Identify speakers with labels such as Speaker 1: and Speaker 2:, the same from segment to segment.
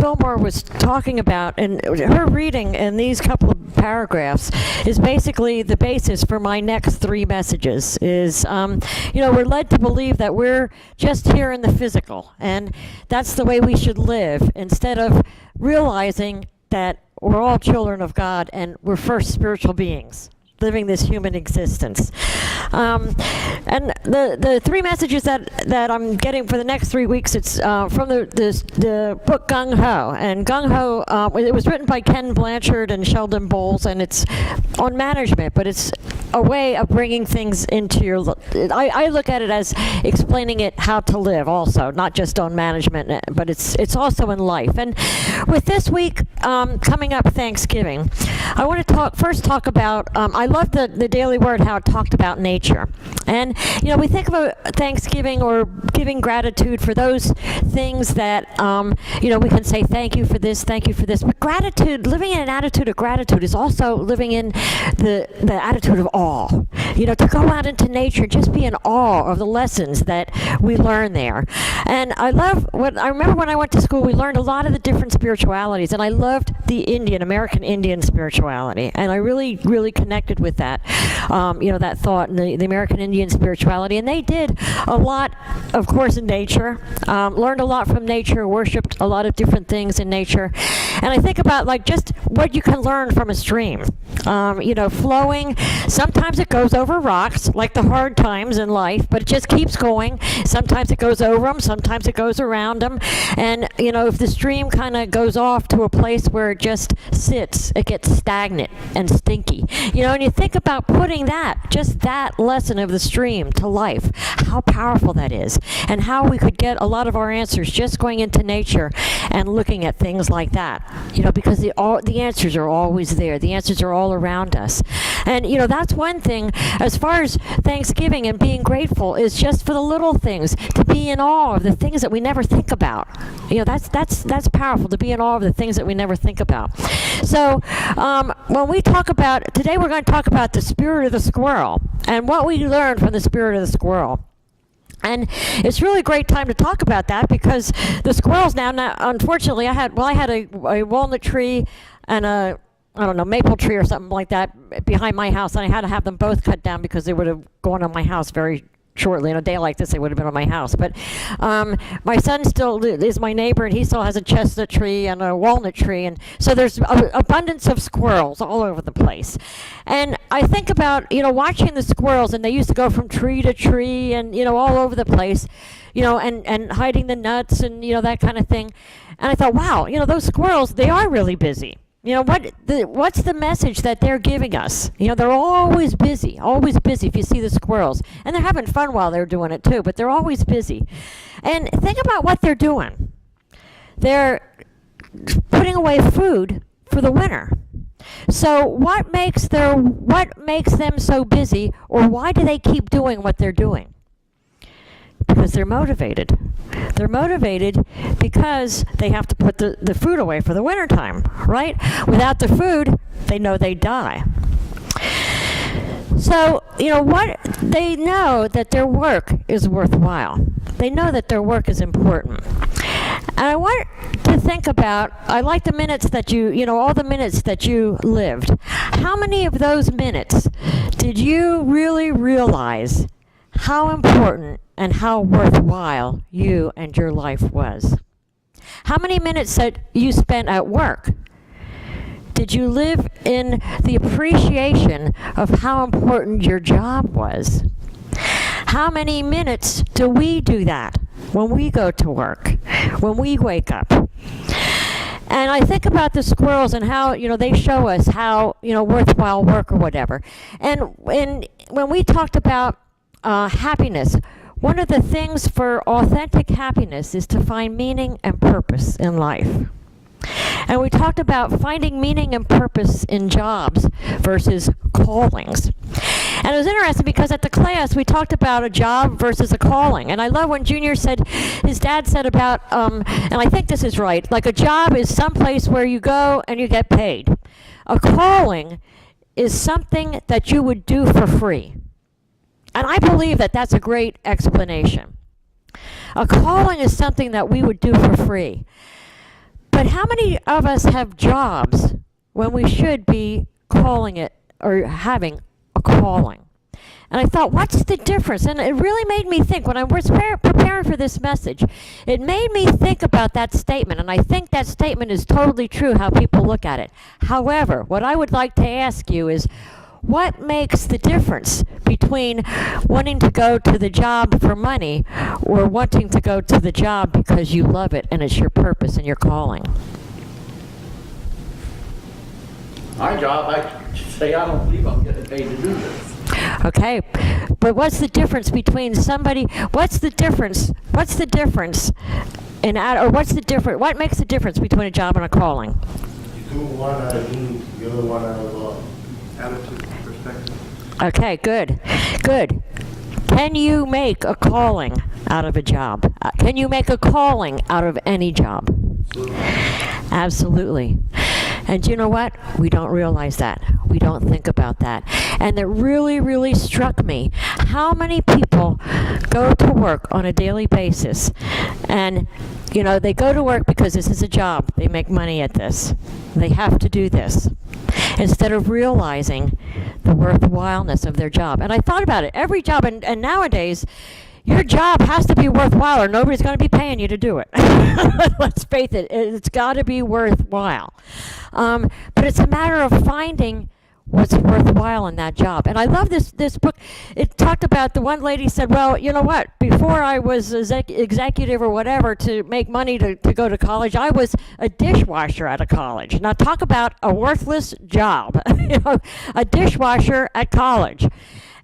Speaker 1: Fillmore was talking about, and her reading in these couple of paragraphs is basically the basis for my next three messages. Is we're led to believe that we're just here in the physical, and that's the way we should live, instead of realizing that we're all children of God and we're first spiritual beings living this human existence. And the three messages that I'm getting for the next 3 weeks, it's from the book Gung Ho. And Gung Ho, it was written by Ken Blanchard and Sheldon Bowles, and it's on management, but it's a way of bringing things into your... I look at it as explaining it how to live also, not just on management, but it's also in life. And with this week coming up, Thanksgiving, I want to first talk about... I love the Daily Word, how it talked about nature. And, we think about Thanksgiving or giving gratitude for those things that, we can say thank you for this, thank you for this. But gratitude, living in an attitude of gratitude is also living in the attitude of awe. To go out into nature, just be in awe of the lessons that we learn there. And I remember when I went to school, we learned a lot of the different spiritualities, and I loved the American Indian spirituality. And I really, really connected with that, that thought and the American Indian spirituality. And they did a lot, of course, in nature, learned a lot from nature, worshipped a lot of different things in nature. And I think about just what you can learn from a stream. Flowing, sometimes it goes over rocks, like the hard times in life, but it just keeps going. Sometimes it goes over them, sometimes it goes around them. And, if the stream kind of goes off to a place where it just sits, it gets stagnant and stinky. And you think about putting just that lesson of the stream to life, how powerful that is, and how we could get a lot of our answers just going into nature and looking at things like that. Because the answers are always there. The answers are all around us. And, that's one thing as far as Thanksgiving and being grateful is just for the little things, to be in awe of the things that we never think about. That's powerful, to be in awe of the things that we never think about. So when we talk about, today we're going to talk about the spirit of the squirrel and what we learned from the spirit of the squirrel. And it's really a great time to talk about that, because the squirrels now unfortunately, I had a walnut tree and a maple tree or something like that behind my house, and I had to have them both cut down because they would have gone on my house very shortly. In a day like this, they would have been on my house. But my son still is my neighbor, and he still has a chestnut tree and a walnut tree, and so there's abundance of squirrels all over the place. And I think about watching the squirrels, and they used to go from tree to tree and all over the place, and hiding the nuts and that kind of thing. And I thought, wow, those squirrels, they are really busy. What's the message that they're giving us? They're always busy if you see the squirrels. And they're having fun while they're doing it too, but they're always busy. And think about what they're doing. They're putting away food for the winter. So what makes them so busy, or why do they keep doing what they're doing? Because they're motivated. They're motivated because they have to put the food away for the wintertime, right? Without the food, they know they die. So, what they know that their work is worthwhile. They know that their work is important. And I want to think about, I like the minutes that all the minutes that you lived. How many of those minutes did you really realize how important and how worthwhile you and your life was? How many minutes that you spent at work did you live in the appreciation of how important your job was? How many minutes do we do that when we go to work, when we wake up? And I think about the squirrels and how, they show us how, worthwhile work or whatever. And when we talked about happiness, one of the things for authentic happiness is to find meaning and purpose in life. And we talked about finding meaning and purpose in jobs versus callings. And it was interesting because at the class we talked about a job versus a calling. And I love when Junior said, his dad said about, and I think this is right, like a job is someplace where you go and you get paid. A calling is something that you would do for free. And I believe that that's a great explanation. A calling is something that we would do for free. But how many of us have jobs when we should be calling it or having a calling? And I thought, what's the difference? And it really made me think when I was preparing for this message. It made me think about that statement, and I think that statement is totally true how people look at it. However, what I would like to ask you is, what makes the difference between wanting to go to the job for money or wanting to go to the job because you love it and it's your purpose and your calling?
Speaker 2: My job, I say I don't believe I'm getting paid to do this.
Speaker 1: Okay, but what's the difference between somebody, what's the difference what makes the difference between a job and a calling?
Speaker 3: You do one out of need, the other one out of love. Attitude, perspective.
Speaker 1: Okay, good. Can you make a calling out of a job? Can you make a calling out of any job? Absolutely. And you know what? We don't realize that. We don't think about that. And it really, really struck me how many people go to work on a daily basis. And, you know, they go to work because this is a job. They make money at this. They have to do this. Instead of realizing the worthwhileness of their job. And I thought about it. Every job, and nowadays, your job has to be worthwhile or nobody's going to be paying you to do it. Let's face it, it's got to be worthwhile. But it's a matter of finding what's worthwhile in that job. And I love this book. It talked about, the one lady said, well, you know what, before I was executive or whatever to make money to go to college, I was a dishwasher at a college. Now talk about a worthless job, you know, a dishwasher at college.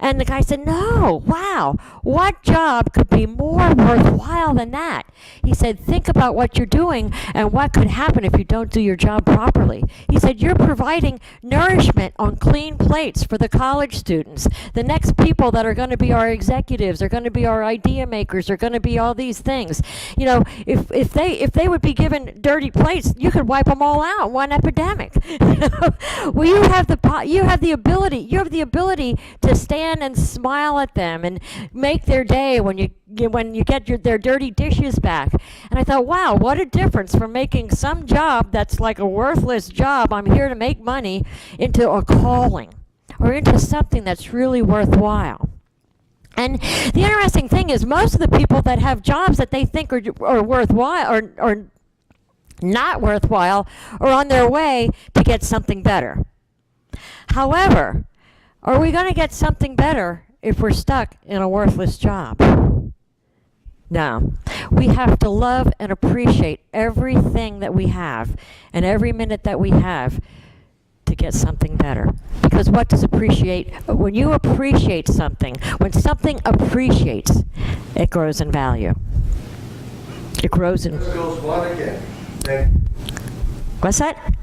Speaker 1: And the guy said, no, wow, what job could be more worthwhile than that? He said, think about what you're doing and what could happen if you don't do your job properly. He said, you're providing nourishment on clean plates for the college students. The next people that are going to be our executives, are going to be our idea makers, are going to be all these things. You know, if they would be given dirty plates, you could wipe them all out, one epidemic. Well, you have the ability to stand and smile at them and make their day when you get their dirty dishes back. And I thought, wow, what a difference from making some job that's like a worthless job, I'm here to make money, into a calling or into something that's really worthwhile. And the interesting thing is, most of the people that have jobs that they think are worthwhile or not worthwhile are on their way to get something better. However, are we going to get something better if we're stuck in a worthless job? No. We have to love and appreciate everything that we have and every minute that we have to get something better. Because what does appreciate? When you appreciate something, when something appreciates, it grows in value. It grows in...
Speaker 3: Let's go one again. Thank you.
Speaker 1: What's that?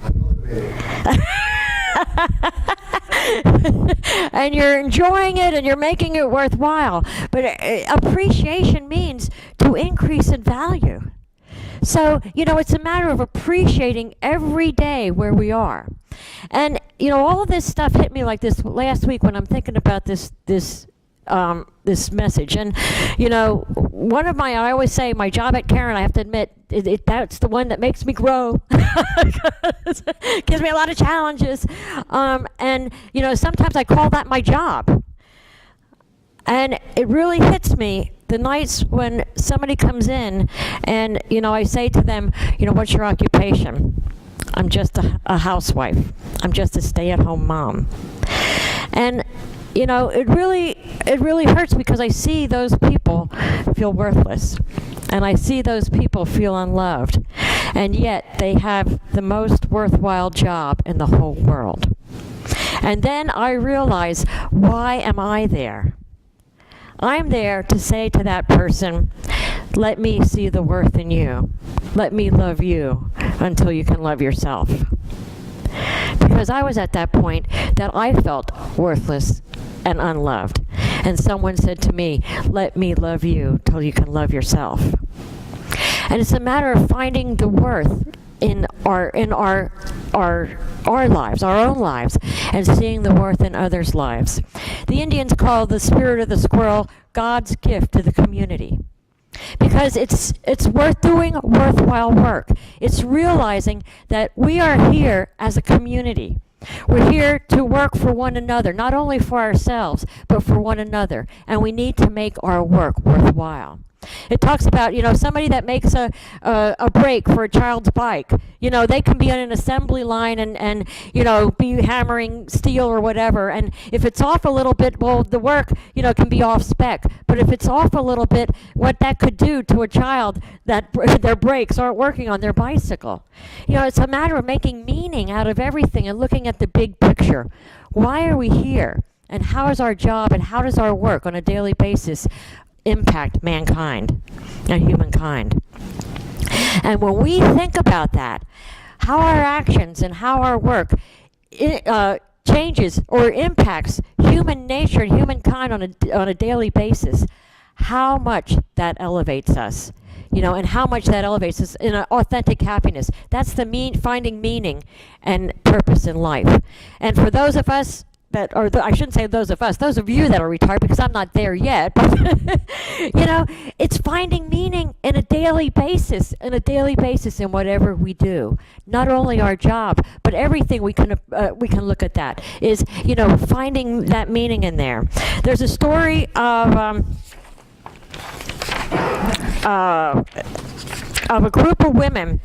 Speaker 1: And you're enjoying it and you're making it worthwhile. But appreciation means to increase in value. So, you know, it's a matter of appreciating every day where we are. And, you know, all of this stuff hit me like this last week when I'm thinking about this message. And, you know, I always say my job at Karen, I have to admit, that's the one that makes me grow. Gives me a lot of challenges. And, you know, sometimes I call that my job. And it really hits me the nights when somebody comes in and, you know, I say to them, you know, what's your occupation? I'm just a housewife. I'm just a stay-at-home mom. And, you know, it really hurts because I see those people feel worthless. And I see those people feel unloved. And yet they have the most worthwhile job in the whole world. And then I realize, why am I there? I'm there to say to that person, let me see the worth in you. Let me love you until you can love yourself. Because I was at that point that I felt worthless and unloved. And someone said to me, let me love you till you can love yourself. And it's a matter of finding the worth in our lives, our own lives, and seeing the worth in others' lives. The Indians call the spirit of the squirrel God's gift to the community. because it's worth doing worthwhile work. It's realizing that we are here as a community. We're here to work for one another, not only for ourselves, but for one another. And we need to make our work worthwhile. It talks about, somebody that makes a brake for a child's bike. They can be on an assembly line and be hammering steel or whatever. And if it's off a little bit, well, the work, can be off spec. But if it's off a little bit, what that could do to a child that their brakes aren't working on their bicycle. It's a matter of making meaning out of everything and looking at the big picture. Why are we here? And how is our job and how does our work on a daily basis impact mankind and humankind? And when we think about that, how our actions and how our work changes or impacts human nature and humankind on a daily basis, how much that elevates us, and how much that elevates us in an authentic happiness. That's the finding meaning and purpose in life. And for those of us that, or I shouldn't say those of you that are retired, because I'm not there yet, but it's finding meaning in a daily basis in whatever we do. Not only our job, but everything we can look at that is, finding that meaning in there. There's a story of a group of women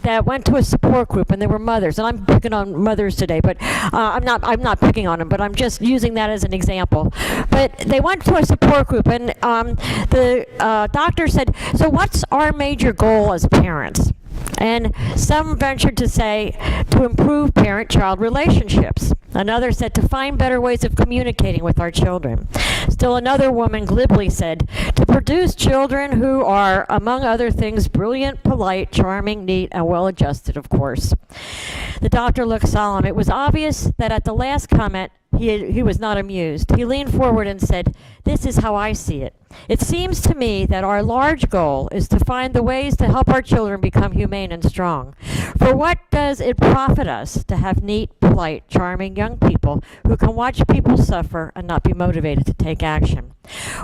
Speaker 1: that went to a support group, and they were mothers. And I'm picking on mothers today, but I'm not picking on them, but I'm just using that as an example. But they went to a support group, and the doctor said, "So what's our major goal as parents?" And some ventured to say, to improve parent-child relationships. Another said, to find better ways of communicating with our children. Still another woman glibly said, to produce children who are, among other things, brilliant, polite, charming, neat, and well-adjusted, of course. The doctor looked solemn. It was obvious that at the last comment, he was not amused. He leaned forward and said, "This is how I see it. It seems to me that our large goal is to find the ways to help our children become humane and strong. For what does it profit us to have neat, polite, charming young people who can watch people suffer and not be motivated to take action?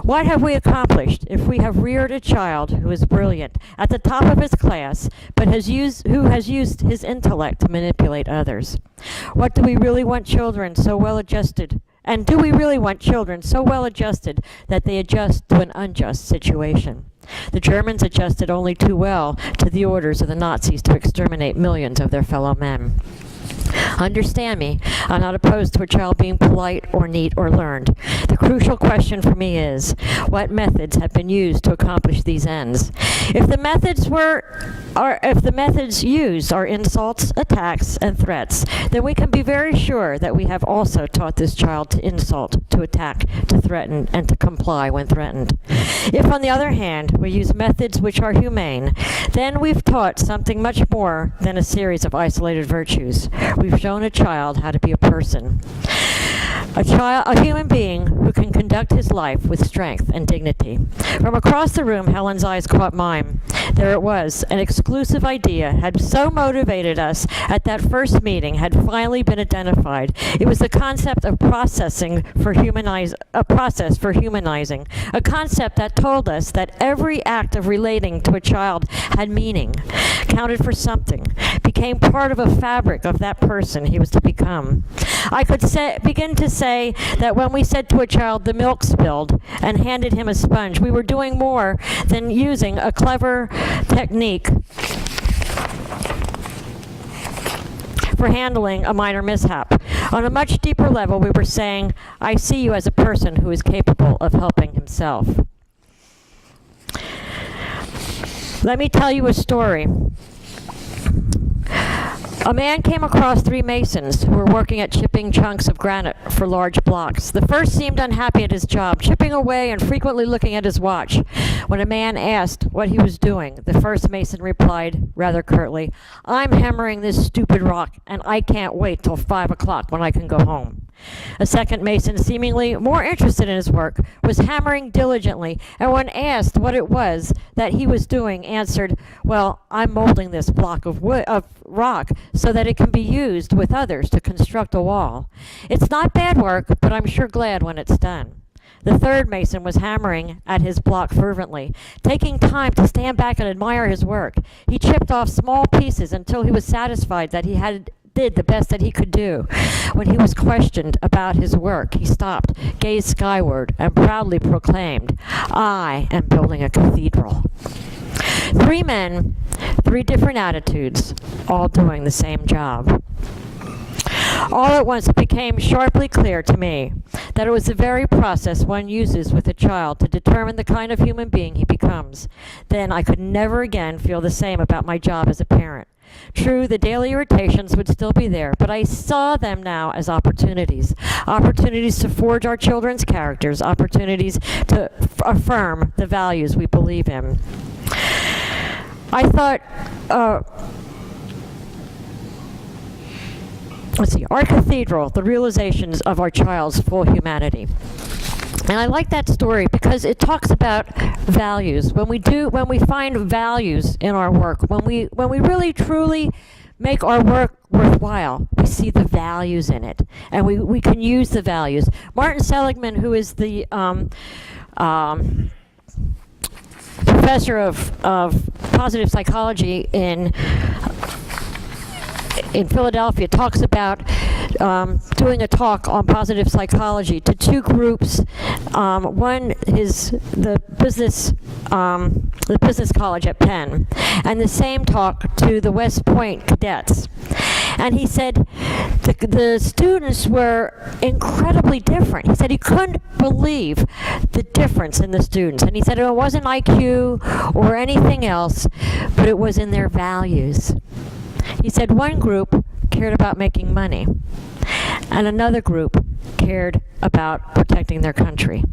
Speaker 1: What have we accomplished if we have reared a child who is brilliant, at the top of his class, but who has used his intellect to manipulate others? What do we really want children so well adjusted? And do we really want children so well adjusted that they adjust to an unjust situation? The Germans adjusted only too well to the orders of the Nazis to exterminate millions of their fellow men. Understand me, I'm not opposed to a child being polite or neat or learned. The crucial question for me is, what methods have been used to accomplish these ends? If the methods used are insults, attacks, and threats, then we can be very sure that we have also taught this child to insult, to attack, to threaten, and to comply when threatened. If, on the other hand, we use methods which are humane, then we've taught something much more than a series of isolated virtues. We've shown a child how to be a person. A human being who can conduct his life with strength and dignity. From across the room, Helen's eyes caught mine. There it was. An exclusive idea had so motivated us at that first meeting had finally been identified. It was the concept of a process for humanizing, a concept that told us that every act of relating to a child had meaning, counted for something, became part of a fabric of that person he was to become. I could begin to say that when we said to a child, "the milk spilled," and handed him a sponge, we were doing more than using a clever technique for handling a minor mishap. On a much deeper level, we were saying, "I see you as a person who is capable of helping himself." Let me tell you a story. A man came across 3 masons who were working at chipping chunks of granite for large blocks. The first seemed unhappy at his job, chipping away and frequently looking at his watch. When a man asked what he was doing, the first mason replied, rather curtly, "I'm hammering this stupid rock, and I can't wait till 5 o'clock when I can go home." A second mason, seemingly more interested in his work, was hammering diligently, and when asked what it was that he was doing, answered, "Well, I'm molding this block of rock so that it can be used with others to construct a wall. It's not bad work, but I'm sure glad when it's done." The third mason was hammering at his block fervently, taking time to stand back and admire his work. He chipped off small pieces until he was satisfied that he had did the best that he could do. When he was questioned about his work, he stopped, gazed skyward, and proudly proclaimed, "I am building a cathedral." 3 men, 3 different attitudes, all doing the same job. All at once it became sharply clear to me that it was the very process one uses with a child to determine the kind of human being he becomes. Then I could never again feel the same about my job as a parent. True, the daily irritations would still be there, but I saw them now as opportunities. Opportunities to forge our children's characters, opportunities to affirm the values we believe in. I thought, our cathedral, the realizations of our child's full humanity. And I like that story because it talks about values. When we find values in our work, when we really truly make our work worthwhile, we see the values in it, and we can use the values. Martin Seligman, who is the professor of positive psychology in Philadelphia, talks about doing a talk on positive psychology to 2 groups. One is the business college at Penn, and the same talk to the West Point cadets. And he said the students were incredibly different. He said he couldn't believe the difference in the students. And he said it wasn't IQ or anything else, but it was in their values. He said one group cared about making money, and another group cared about protecting their country.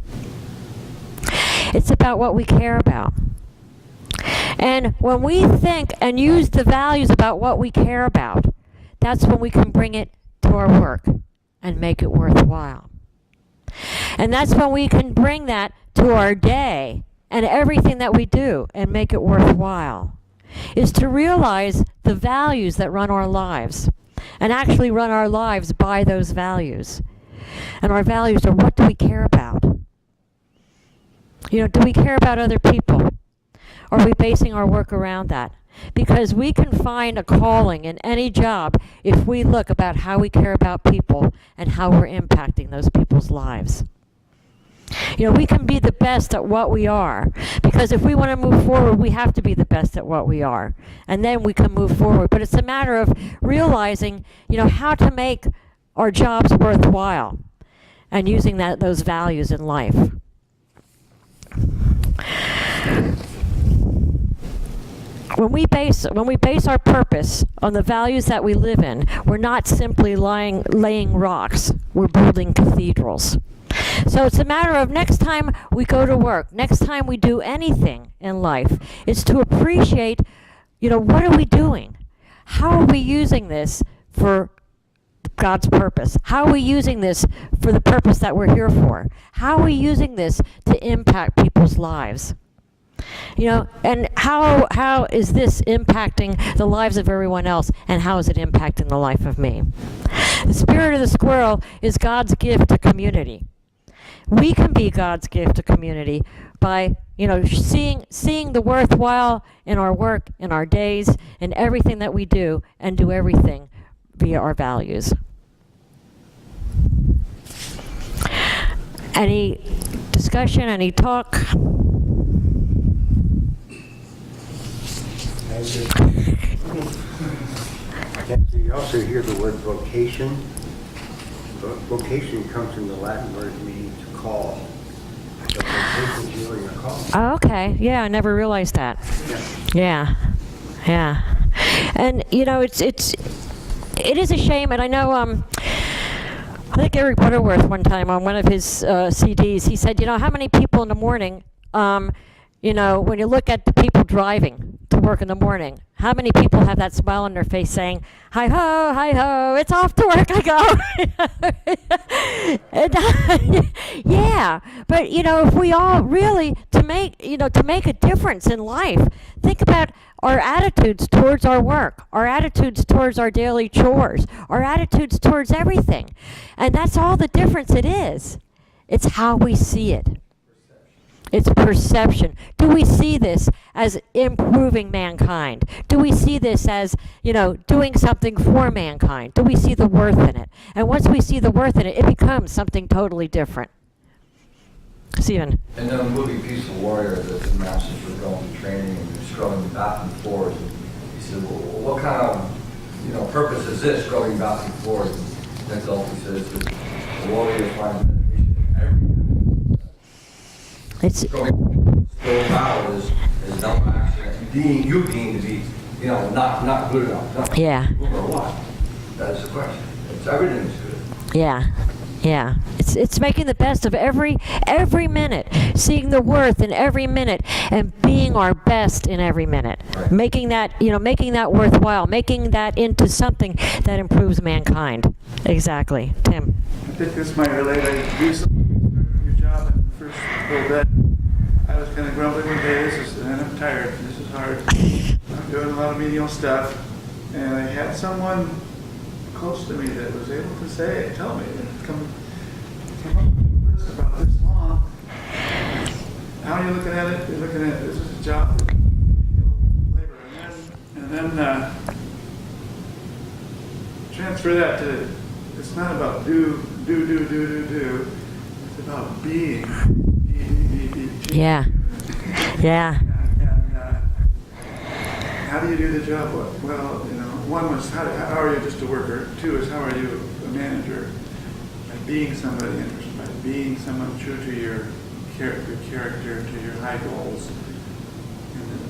Speaker 1: It's about what we care about. And when we think and use the values about what we care about, that's when we can bring it to our work and make it worthwhile. And that's when we can bring that to our day and everything that we do and make it worthwhile. Is to realize the values that run our lives and actually run our lives by those values. And our values are, what do we care about? Do we care about other people? Are we basing our work around that? Because we can find a calling in any job if we look about how we care about people and how we're impacting those people's lives. We can be the best at what we are, because if we want to move forward, we have to be the best at what we are, and then we can move forward. But it's a matter of realizing, how to make our jobs worthwhile and using those values in life. When we base our purpose on the values that we live in, we're not simply laying rocks, we're building cathedrals. So it's a matter of next time we go to work, next time we do anything in life, is to appreciate, what are we doing? How are we using this for God's purpose? How are we using this for the purpose that we're here for? How are we using this to impact people's lives? And how is this impacting the lives of everyone else, and how is it impacting the life of me? The spirit of the squirrel is God's gift to community. We can be God's gift to community by, seeing the worthwhile in our work, in our days, in everything that we do, and do everything via our values. Any discussion, any talk?
Speaker 4: You also hear the word vocation. Vocation comes from the Latin word meaning to call. So vocation is really a call.
Speaker 1: Oh, okay. Yeah, I never realized that. Yeah. And it is a shame, and I know I think Eric Butterworth one time on one of his CDs, he said, how many people in the morning, when you look at the people driving to work in the morning, how many people have that smile on their face saying, hi ho, it's off to work I go. Yeah, but if we all really, to make a difference in life, think about our attitudes towards our work, our attitudes towards our daily chores, our attitudes towards everything. And that's all the difference it is It's how we see it. It's perception. Do we see this as improving mankind? Do we see this as, doing something for mankind? Do we see the worth in it? And once we see the worth in it, it becomes something totally different. Stephen.
Speaker 5: In the movie Peaceful Warrior, the masters were going to training and they're scrolling back and forth. And he said, well, what kind of, purpose is this, scrolling back and forth? And Nick Nolte says that the warrior finds meditation every day.
Speaker 1: It's
Speaker 5: Still battle is no accident. Being to be, not good enough. Not
Speaker 1: Yeah.
Speaker 5: good or what? That's the question. It's everything's good.
Speaker 1: Yeah. It's making the best of every minute, seeing the worth in every minute, and being our best in every minute.
Speaker 5: Right.
Speaker 1: Making that worthwhile, making that into something that improves mankind. Exactly, Tim.
Speaker 6: I think this might relate. I do something your job and first little bit. I was kind of grumbling one day. And I'm tired. This is hard. I'm doing a lot of menial stuff, and I had someone close to me that was able to tell me, come up with this about this long. How are you looking at it? You're looking at this is a job, labor, and then transfer that to. It's not about do. It's about being. Be.
Speaker 1: Yeah.
Speaker 6: And how do you do the job? Well, one was how are you just a worker? Two is how are you a manager? By being somebody interested, by being someone true to your character, to your high goals,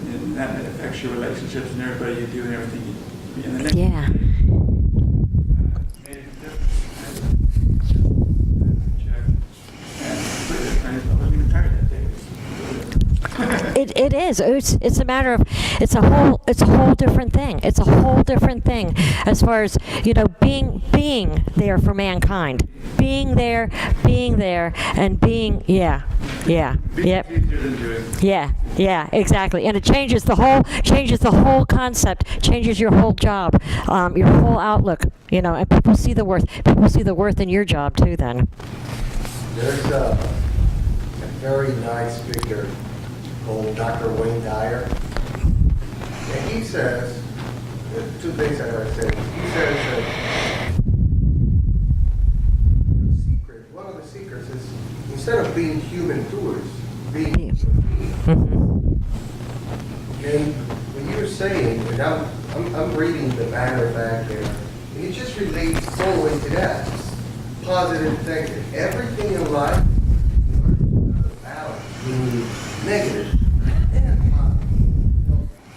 Speaker 6: and that affects your relationships and everybody you do and everything you do. And the next
Speaker 1: Yeah.
Speaker 6: made a difference. Check. And I wasn't even tired that day.
Speaker 1: It is. It's a matter of it's a whole different thing. It's a whole different thing as far as being there for mankind, being there, and being yep.
Speaker 6: Easier than doing.
Speaker 1: Yeah, exactly. And it changes the whole concept, changes your whole job, your whole outlook. And people see the worth. People see the worth in your job too. Then.
Speaker 4: There's a very nice speaker called Dr. Wayne Dyer. And he says, two things I gotta say. He says that one of the secrets is instead of being human doers, being human beings. And when you're saying, and I'm reading the banner back there, and it just relates so into that. Positive thinking. Everything in life, in order to have a balance, we need negative and positive.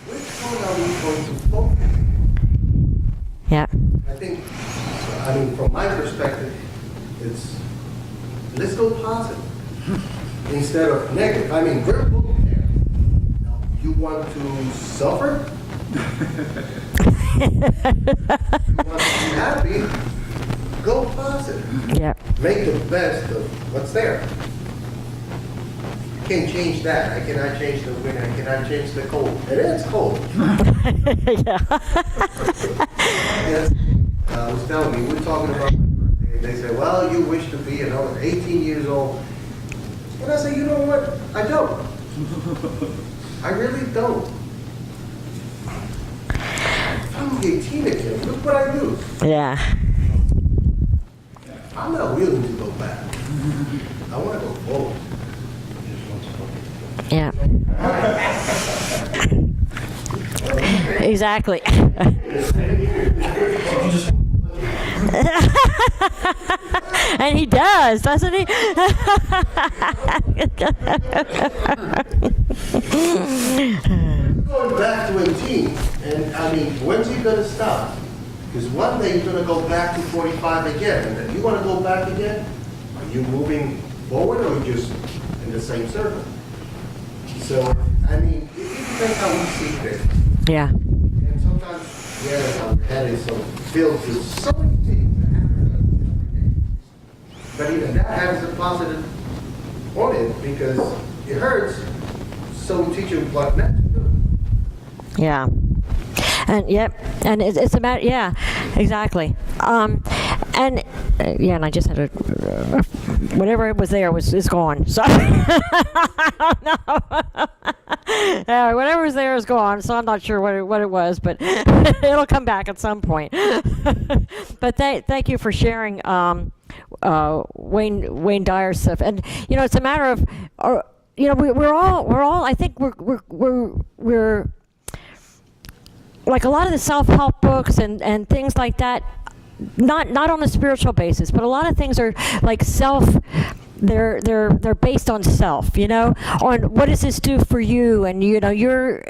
Speaker 4: Which one are we going to focus on?
Speaker 1: Yeah.
Speaker 4: I mean, from my perspective, it's let's go positive instead of negative. I mean, we're both there. Now, you want to suffer? You want to be happy? Go positive.
Speaker 1: Yeah.
Speaker 4: Make the best of what's there. You can't change that. I cannot change the wind. I cannot change the cold. It is cold.
Speaker 1: Yeah.
Speaker 4: Yes. I was telling you, we were talking about my birthday. They said, well, you wish to be another 18 years old. And I said, you know what? I don't. I really don't. If I'm 18 again, look what I do.
Speaker 1: Yeah.
Speaker 4: I'm not willing to go back. I want to go forward.
Speaker 1: Yeah. Exactly. And he does, doesn't he?
Speaker 4: Going back to 18, and I mean, when's he going to stop? Because one day you're going to go back to 45 again, and then you want to go back again? Are you moving forward or just in the same circle? So, I mean, it depends how we see things.
Speaker 1: Yeah.
Speaker 4: And sometimes, yeah, our head is so filled with so many things that happen every day. But even that has a positive on it because it hurts, so we teach you what not to do.
Speaker 1: Yeah. And yep, and it's a matter. Yeah, exactly. And yeah, and I just had whatever was there is gone. So whatever was there is gone. So I'm not sure what it was, but it'll come back at some point. But thank you for sharing Wayne Dyer's stuff. And it's a matter of, we're all. I think we're like a lot of the self-help books and things like that. Not on a spiritual basis, but a lot of things are like they're based on self, on what does this do for you, and you're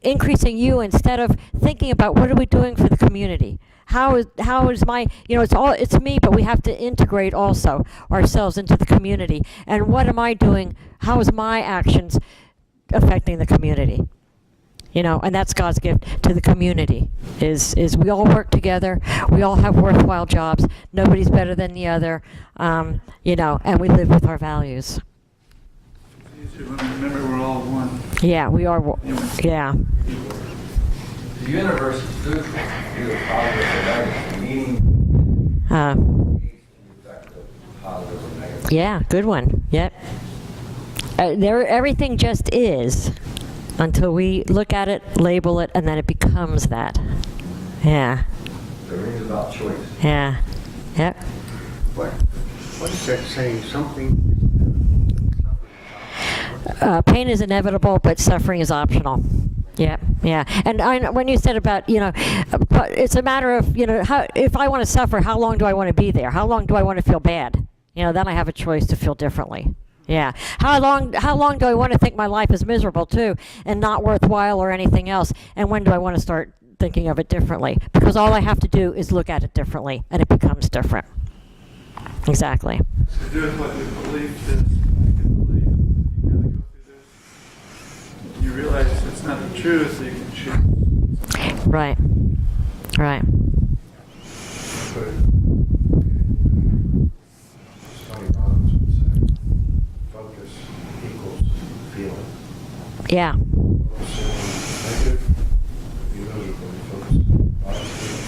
Speaker 1: increasing you instead of thinking about what are we doing for the community. How is my, it's me, but we have to integrate also ourselves into the community. And what am I doing? How is my actions affecting the community? And that's God's gift to the community, is we all work together, we all have worthwhile jobs, nobody's better than the other, and we live with our values.
Speaker 6: It's easy when we remember we're all one.
Speaker 1: Yeah, we are, yeah.
Speaker 5: The universe is neutral, either positive or negative, meaning
Speaker 1: Uh,
Speaker 5: the effect of positive or negative.
Speaker 1: yeah, good one, yep. Everything just is, until we look at it, label it, and then it becomes that. Yeah,
Speaker 5: Everything's about choice.
Speaker 1: yeah, yep.
Speaker 4: What is that saying? Something?
Speaker 1: Pain is inevitable, but suffering is optional. Yeah, yeah. And when you said about, but it's a matter of, how, if I want to suffer, how long do I want to be there? How long do I want to feel bad? Then I have a choice to feel differently. Yeah. How long do I want to think my life is miserable too, and not worthwhile or anything else? And when do I want to start thinking of it differently? Because all I have to do is look at it differently, and it becomes different. Exactly.
Speaker 6: To do with what you believe is, you can believe it, you gotta go through this. You realize it's not the truth, so you can choose.
Speaker 1: Right. Right.
Speaker 4: Tony Robbins would say, focus equals feeling.
Speaker 1: Yeah.
Speaker 4: Focus on negative, be miserable. Focus on positive.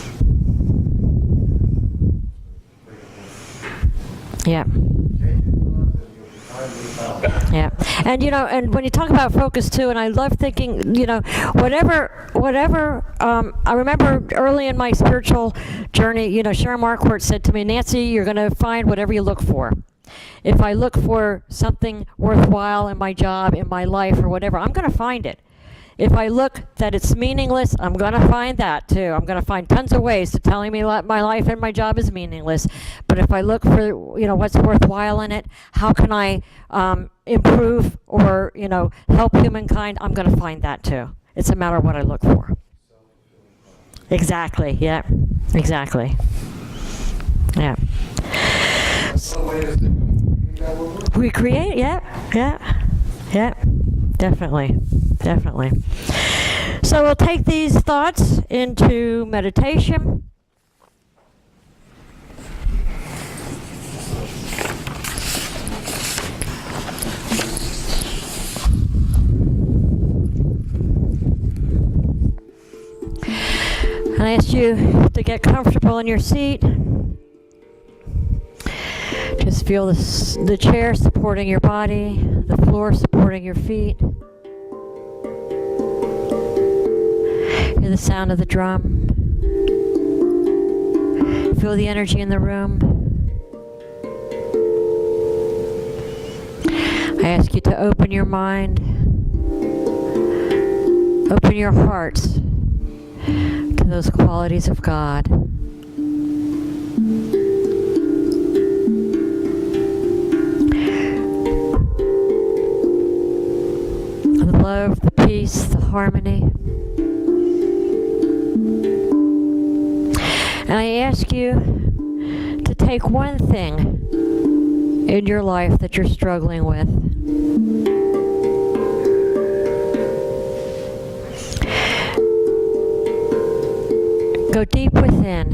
Speaker 1: Yeah. Yeah, and and when you talk about focus too, and I love thinking, whatever. I remember early in my spiritual journey, Sharon Marquardt said to me, Nancy, you're going to find whatever you look for. If I look for something worthwhile in my job, in my life, or whatever, I'm going to find it. If I look that it's meaningless, I'm going to find that too. I'm going to find tons of ways to telling me my life and my job is meaningless. But if I look for, what's worthwhile in it, how can I improve or, help humankind, I'm going to find that too. It's a matter of what I look for. Exactly, yeah, exactly. Yeah. We create, yeah, definitely. So we'll take these thoughts into meditation. And I ask you to get comfortable in your seat. Just feel the chair supporting your body, the floor supporting your feet. Hear the sound of the drum. Feel the energy in the room. I ask you to open your mind, open your hearts to those qualities of God. The love, the peace, the harmony. And I ask you to take one thing in your life that you're struggling with. Go deep within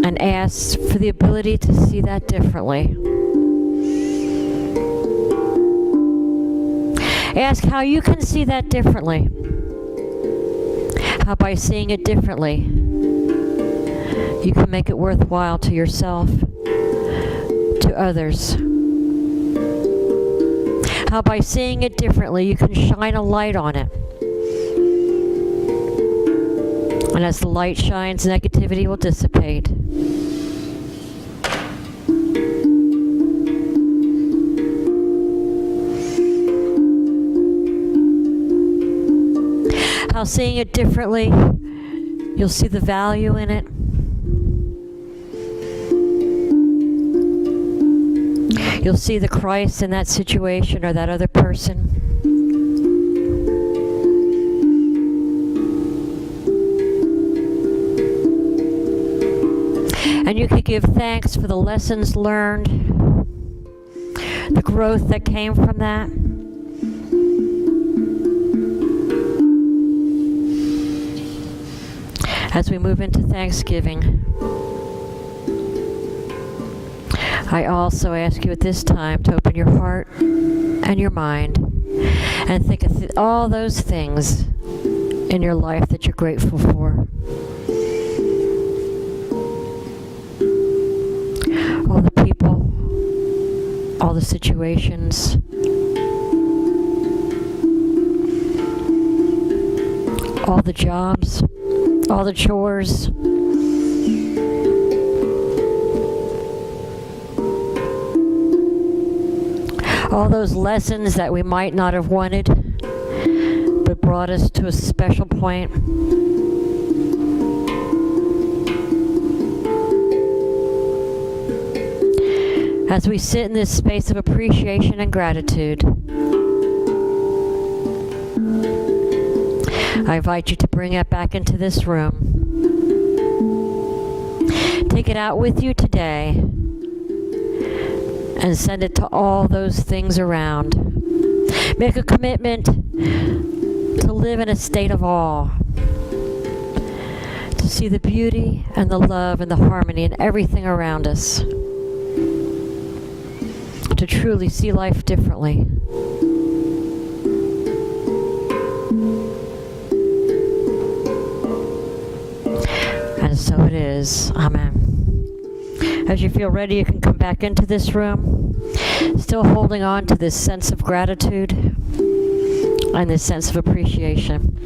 Speaker 1: and ask for the ability to see that differently. Ask how you can see that differently. How by seeing it differently, you can make it worthwhile to yourself, to others. How by seeing it differently, you can shine a light on it. And as the light shines, negativity will dissipate. How seeing it differently, you'll see the value in it. You'll see the Christ in that situation or that other person. And you can give thanks for the lessons learned, the growth that came from that. As we move into Thanksgiving, I also ask you at this time to open your heart and your mind and think of all those things in your life that you're grateful for. All the people, all the situations, all the jobs, all the chores, all those lessons that we might not have wanted, but brought us to a special point. As we sit in this space of appreciation and gratitude, I invite you to bring it back into this room. Take it out with you today and send it to all those things around. Make a commitment to live in a state of awe, to see the beauty and the love and the harmony in everything around us, to truly see life differently. And so it is. Amen. As you feel ready, you can come back into this room, still holding on to this sense of gratitude and this sense of appreciation.